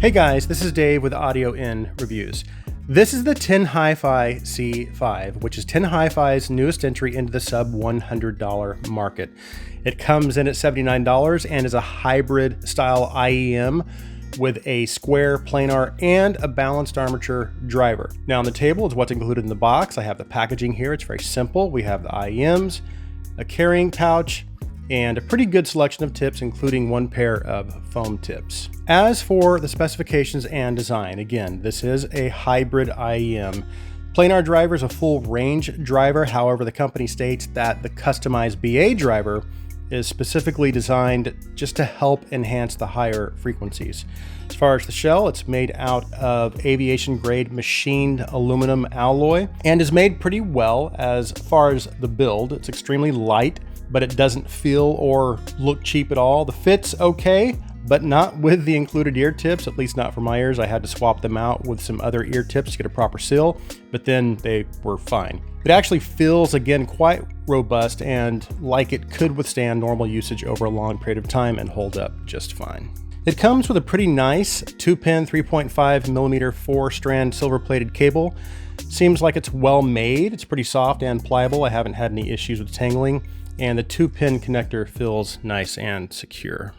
Hey guys, this is Dave with Audio In Reviews. This is the Tinhifi C5, which is Tinhifi's newest entry into the sub $100 market. It comes in at $79 and is a hybrid style IEM with a square, planar, and a balanced armature driver. Now on the table is what's included in the box. I have the packaging here. It's very simple. We have the IEMs, a carrying pouch, and a pretty good selection of tips, including one pair of foam tips. As for the specifications and design, again, this is a hybrid IEM. Planar driver is a full range driver. However, the company states that the customized BA driver is specifically designed just to help enhance the higher frequencies. As far as the shell, it's made out of aviation grade machined aluminum alloy and is made pretty well as far as the build. It's extremely light, but it doesn't feel or look cheap at all. The fit's okay, but not with the included ear tips, at least not for my ears. I had to swap them out with some other ear tips to get a proper seal, but then they were fine. It actually feels, again, quite robust and like it could withstand normal usage over a long period of time and hold up just fine. It comes with a pretty nice 2-pin 3.5mm 4-strand silver-plated cable. Seems like it's well made. It's pretty soft and pliable. I haven't had any issues with tangling, and the 2-pin connector feels nice and secure.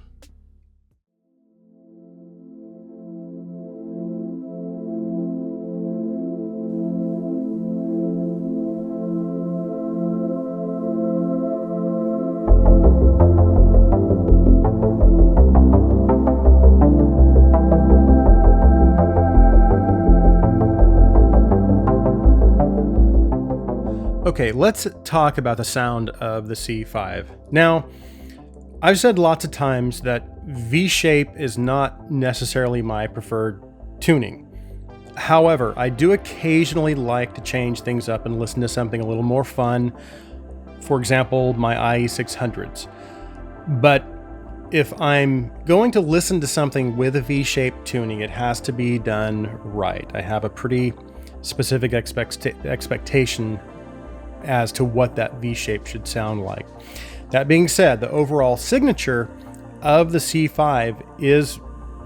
Okay, let's talk about the sound of the C5. Now, I've said lots of times that V-shape is not necessarily my preferred tuning. However, I do occasionally like to change things up and listen to something a little more fun. For example, my IE600s. But if I'm going to listen to something with a V-shape tuning, it has to be done right. I have a pretty specific expectation as to what that V-shape should sound like. That being said, the overall signature of the C5 is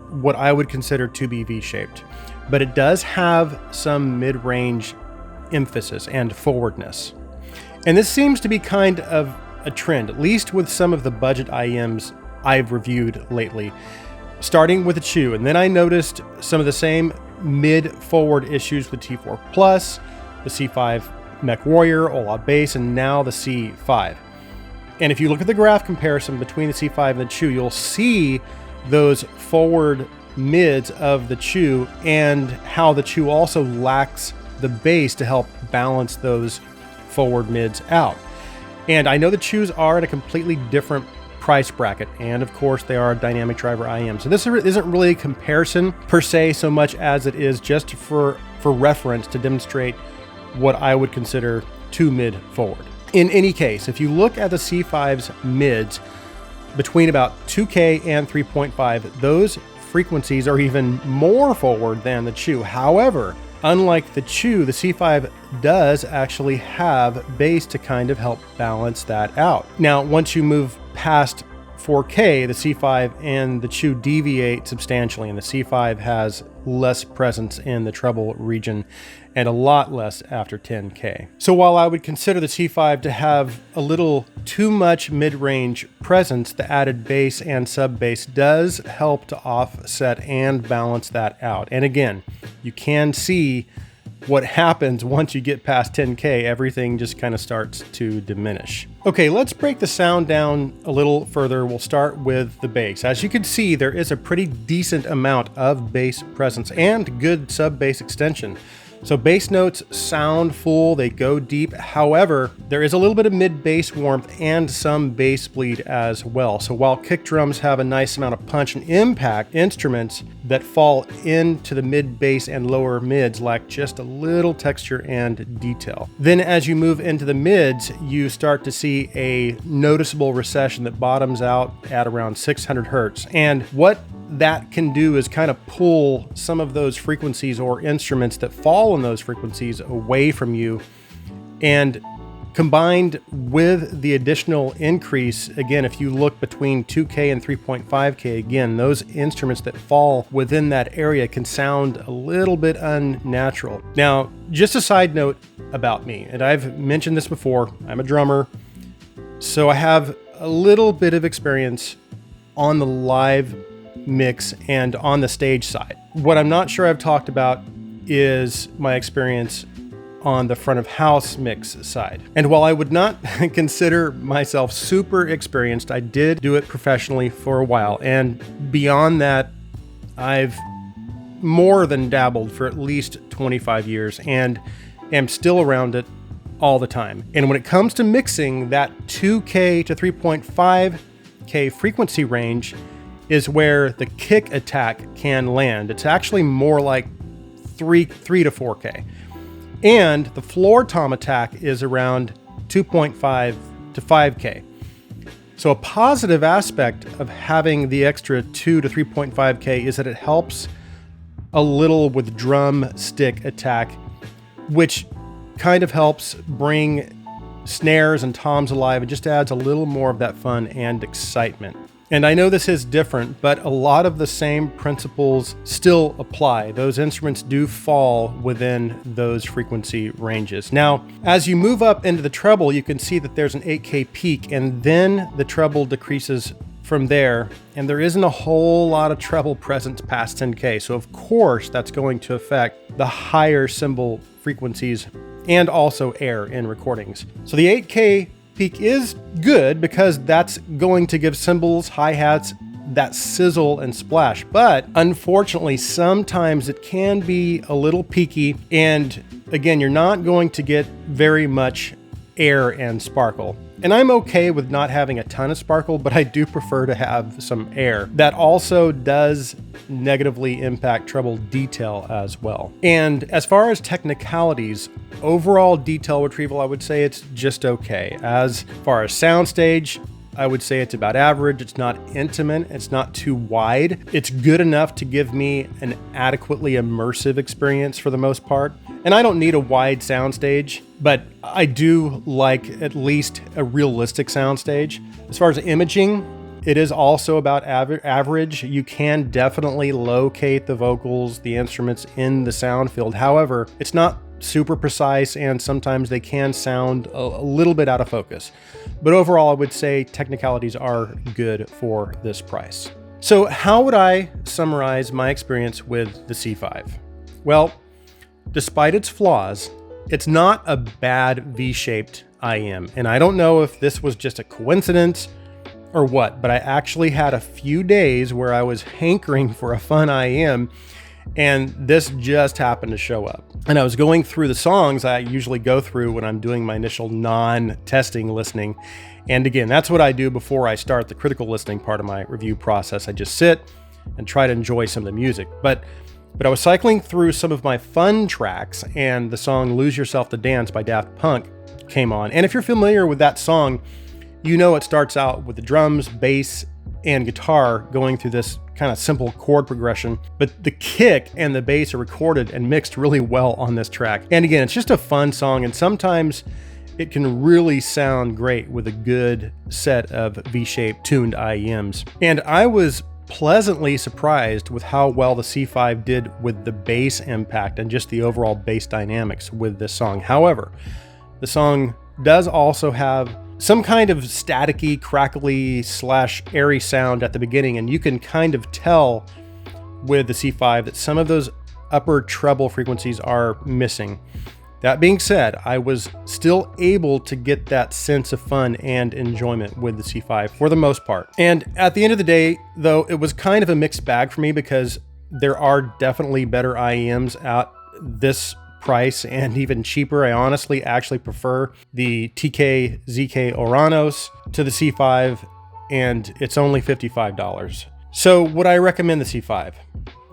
what I would consider to be V-shaped, but it does have some mid-range emphasis and forwardness. And this seems to be kind of a trend, at least with some of the budget IEMs I've reviewed lately, starting with the Chew. And then I noticed some of the same mid-forward issues with T4 Plus, the C5 Mech Warrior, Ola Bass, and now the C5. And if you look at the graph comparison between the C5 and the Chew, you'll see those forward mids of the Chew and how the Chew also lacks the bass to help balance those forward mids out. And I know the Chews are at a completely different price bracket, and of course they are a dynamic driver IEM. So this isn't really a comparison per se so much as it is just for reference to demonstrate what I would consider too mid forward. In any case, if you look at the C5's mids between about 2K and 3.5, those frequencies are even more forward than the Chew. However, unlike the Chew, the C5 does actually have bass to kind of help balance that out. Now, once you move past 4K, the C5 and the Chew deviate substantially, and the C5 has less presence in the treble region and a lot less after 10K. So while I would consider the C5 to have a little too much mid-range presence, the added bass and sub-bass does help to offset and balance that out. And again, you can see what happens once you get past 10K, everything just kind of starts to diminish. Okay, let's break the sound down a little further. We'll start with the bass. As you can see, there is a pretty decent amount of bass presence and good sub-bass extension. So bass notes sound full, they go deep. However, there is a little bit of mid-bass warmth and some bass bleed as well. So while kick drums have a nice amount of punch and impact, instruments that fall into the mid-bass and lower mids lack just a little texture and detail. Then as you move into the mids, you start to see a noticeable recession that bottoms out at around 600 hertz. And what that can do is kind of pull some of those frequencies or instruments that fall in those frequencies away from you. And combined with the additional increase, again, if you look between 2K and 3.5K, again, those instruments that fall within that area can sound a little bit unnatural. Now, just a side note about me, and I've mentioned this before, I'm a drummer, so I have a little bit of experience on the live mix and on the stage side. What I'm not sure I've talked about is my experience on the front of house mix side. And while I would not consider myself super experienced, I did do it professionally for a while. And beyond that, I've more than dabbled for at least 25 years and am still around it all the time. And when it comes to mixing, that 2K to 3.5K frequency range is where the kick attack can land. It's actually more like 3 to 4K. And the floor tom attack is around 2.5 to 5K. So a positive aspect of having the extra 2 to 3.5K is that it helps a little with drum stick attack, which kind of helps bring snares and toms alive. It just adds a little more of that fun and excitement. And I know this is different, but a lot of the same principles still apply. Those instruments do fall within those frequency ranges. Now, as you move up into the treble, you can see that there's an 8K peak, and then the treble decreases from there, and there isn't a whole lot of treble presence past 10K. So of course, that's going to affect the higher cymbal frequencies and also air in recordings. So the 8K peak is good because that's going to give cymbals, hi-hats, that sizzle and splash. But unfortunately, sometimes it can be a little peaky. And again, you're not going to get very much air and sparkle. And I'm okay with not having a ton of sparkle, but I do prefer to have some air. That also does negatively impact treble detail as well. And as far as technicalities, overall detail retrieval, I would say it's just okay. As far as soundstage, I would say it's about average. It's not intimate. It's not too wide. It's good enough to give me an adequately immersive experience for the most part. And I don't need a wide soundstage, but I do like at least a realistic soundstage. As far as imaging, it is also about average. You can definitely locate the vocals, the instruments in the sound field. However, it's not super precise, and sometimes they can sound a little bit out of focus. But overall, I would say technicalities are good for this price. So how would I summarize my experience with the C5? Well, despite its flaws, it's not a bad V-shaped IM. And I don't know if this was just a coincidence or what, but I actually had a few days where I was hankering for a fun IM, and this just happened to show up. And I was going through the songs I usually go through when I'm doing my initial non-testing listening. And again, that's what I do before I start the critical listening part of my review process. I just sit and try to enjoy some of the music. But I was cycling through some of my fun tracks, and the song Lose Yourself to Dance by Daft Punk came on. And if you're familiar with that song, you know it starts out with the drums, bass, and guitar going through this kind of simple chord progression, but the kick and the bass are recorded and mixed really well on this track. And again, it's just a fun song, and sometimes it can really sound great with a good set of V-shaped tuned IEMs. And I was pleasantly surprised with how well the C5 did with the bass impact and just the overall bass dynamics with this song. However, the song does also have some kind of staticky, crackly / airy sound at the beginning, and you can kind of tell with the C5 that some of those upper treble frequencies are missing. That being said, I was still able to get that sense of fun and enjoyment with the C5 for the most part. And at the end of the day, though, it was kind of a mixed bag for me because there are definitely better IEMs at this price and even cheaper. I honestly actually prefer the TK ZK Oranos to the C5, and it's only $55. So would I recommend the C5?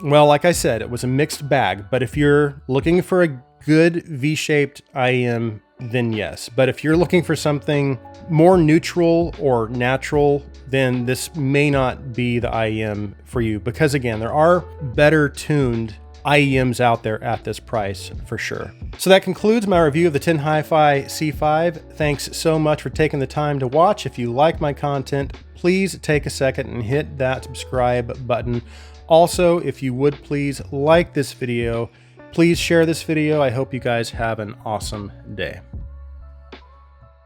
Well, like I said, it was a mixed bag, but if you're looking for a good V-shaped IEM, then yes. But if you're looking for something more neutral or natural, then this may not be the IEM for you, because again, there are better tuned IEMs out there at this price for sure. So that concludes my review of the Tinhifi C5. Thanks so much for taking the time to watch. If you like my content, please take a second and hit that subscribe button. Also, if you would please like this video, please share this video. I hope you guys have an awesome day.